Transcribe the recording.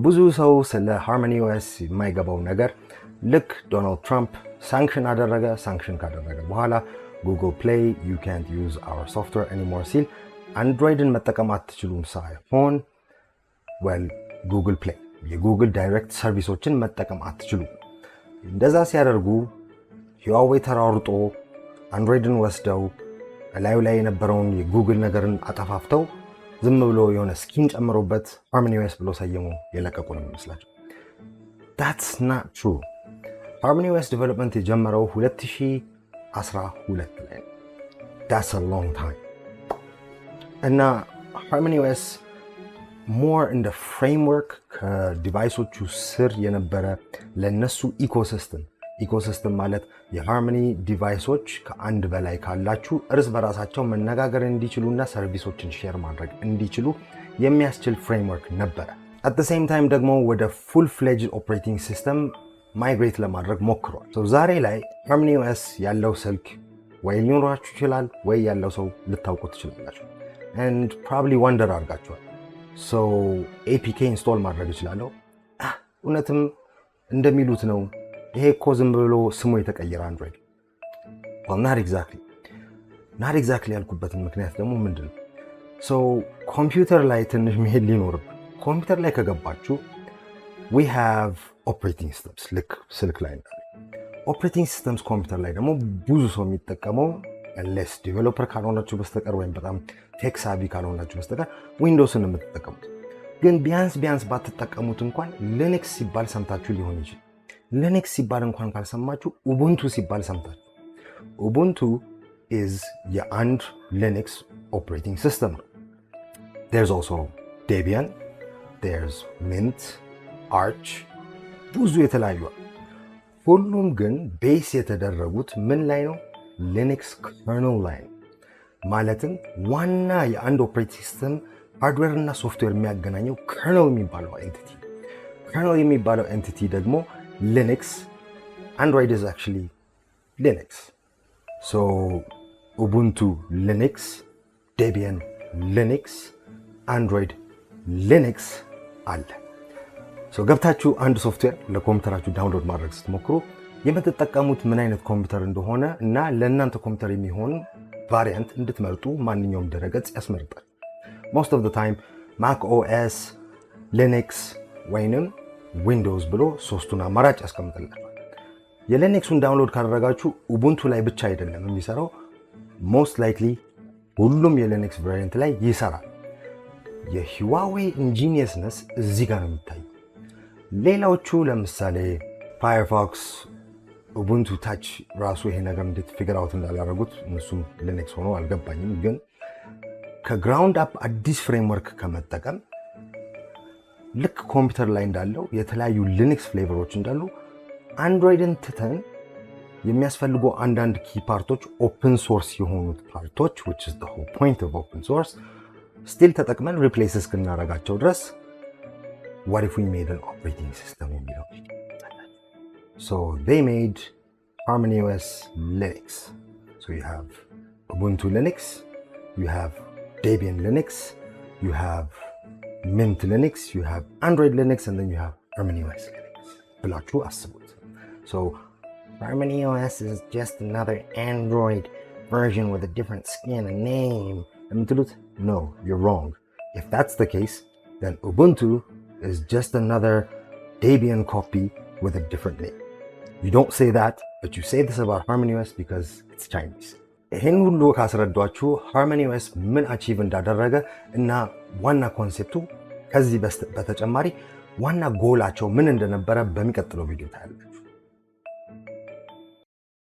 ብዙ ሰው ስለ HarmonyOS የማይገባው ነገር ልክ ዶናልድ ትራምፕ ሳንክሽን አደረገ ካደረገ በኋላ Google Play you can't use our software anymore ሲል አንድሮይድን መጠቀም አትችሉም ሳይሆን Google Play የጉግል ዳይሬክት ሰርቪሶችን መጠቀም አትችሉም። እንደዛ ሲያደርጉ Huawei ተራርጦ አንድሮይድን ወስደው ላዩ ላይ የነበረውን የጉግል ነገርን አጠፋፍተው ዝም ብሎ የሆነ ስኪን ጨምሮበት HarmonyOS ብሎ ሰየሙ የለቀቁ ነው የሚመስላቸው። That's not true. HarmonyOS development የጀመረው 2012 ላይ ነው። That's a long time. እና HarmonyOS more in the framework ከዲቫይሶቹ ስር የነበረ ለነሱ ኢኮሲስተም ማለት የሃርመኒ ዲቫይሶች ከአንድ በላይ ካላችሁ እርስ በራሳቸው መነጋገር እንዲችሉና ሰርቪሶችን ሼር ማድረግ እንዲችሉ የሚያስችል ፍሬምወርክ ነበረ። at the same time ደግሞ ወደ full fledged operating system ማይግሬት ለማድረግ ሞክሯል። ዛሬ ላይ HarmonyOS ያለው ስልክ ወይ ሊኖራችሁ ይችላል ወይ ያለው ሰው ልታውቁ ትችላላችሁ and probably wonder አድርጋችኋል APK ኢንስቶል ማድረግ ይችላል እውነትም እንደሚሉት ነው ይሄ እኮ ዝም ብሎ ስሙ የተቀየረ አንድሮይድ not exactly ያልኩበትን ምክንያት ደግሞ ምንድነው ኮምፒውተር ላይ ትንሽ መሄድ ሊኖርብ ኮምፒውተር ላይ ከገባችሁ we have operating systems ልክ ስልክ ላይ operating systems ኮምፒውተር ላይ ደግሞ ብዙ ሰው የሚጠቀመው unless developer ካልሆናችሁ በስተቀር ወይም በጣም ቴክ ሳቪ ካልሆናችሁ በስተቀር ዊንዶውስን የምትጠቀሙት ግን ቢያንስ ባትጠቀሙት እንኳን ሊነክስ ሲባል ሰምታችሁ ሊሆን ይችላል። ሊነክስ ሲባል እንኳን ካልሰማችሁ ኡቡንቱ ሲባል ሰምታችሁ ኡቡንቱ is የአንድ ሊነክስ ኦፕሬቲንግ ሲስተም ነው። there's also Debian, there's Mint, Arch ብዙ የተለያዩ ሁሉም ግን ቤስ የተደረጉት ምን ላይ ነው? ሊነክስ ከርነል ላይ ነው። ማለትም ዋና የአንድ ኦፕሬቲንግ ሲስተም ሃርድዌር እና ሶፍትዌር የሚያገናኘው ከርነል የሚባለው ኤንቲቲ ደግሞ ሊነክስ Android is actually Linux. So Ubuntu Linux, Debian Linux, Android Linux አለ። ገብታችሁ አንድ ሶፍትዌር ለኮምፒውተራችሁ ዳውንሎድ ማድረግ ስትሞክሩ የምትጠቀሙት ምን አይነት ኮምፒውተር እንደሆነ እና ለእናንተ ኮምፒውተር የሚሆን ቫሪያንት እንድትመርጡ ማንኛውም ድረገጽ ያስመርጣል። most of the time Mac OS, Linux ወይንም ዊንዶውስ ብሎ ሶስቱን አማራጭ ያስቀምጥላችኋል። የሊነክሱን ዳውንሎድ ካደረጋችሁ ኡቡንቱ ላይ ብቻ አይደለም የሚሰራው most likely ሁሉም የሊነክስ ቫሪያንት ላይ ይሰራል። የሂዋዌይ ኢንጂኒየስነስ እዚህ ጋር ነው የሚታየው። ሌላዎቹ ለምሳሌ ፋየርፎክስ ኡቡንቱ ታች ራሱ ይሄ ነገር እንዴት ፊገር አውት እንዳላረጉት እነሱም ሊነክስ ሆኖ አልገባኝም። ግን ከግራውንድ አፕ አዲስ ፍሬምወርክ ከመጠቀም ልክ ኮምፒውተር ላይ እንዳለው የተለያዩ ሊነክስ ፍሌቨሮች እንዳሉ አንድሮይድን ትተን የሚያስፈልጉ አንዳንድ ኪ ፓርቶች ኦፕን ሶርስ የሆኑት ፓርቶች which is the whole point of open source still ተጠቅመን ሪፕሌስ እስክናረጋቸው ድረስ what if we made an operating system የሚለው so they made HarmonyOS Linux. So you have Ubuntu Linux, you have Debian Linux, you have Mint Linux, you have Android Linux, and then you have HarmonyOS Linux. ብላችሁ አስቡት። So HarmonyOS is just another Android version with a different skin and name. የምትሉት no, you're wrong. If that's the case, then Ubuntu is just another Debian copy with a different name. You don't say that, but you say this about HarmonyOS because it's Chinese. ይህን ሁሉ ካስረዷችሁ HarmonyOS ምን አቺቭ እንዳደረገ እና ዋና ኮንሴፕቱ ከዚህ በተጨማሪ ዋና ጎላቸው ምን እንደነበረ በሚቀጥለው ቪዲዮ ታያላችሁ።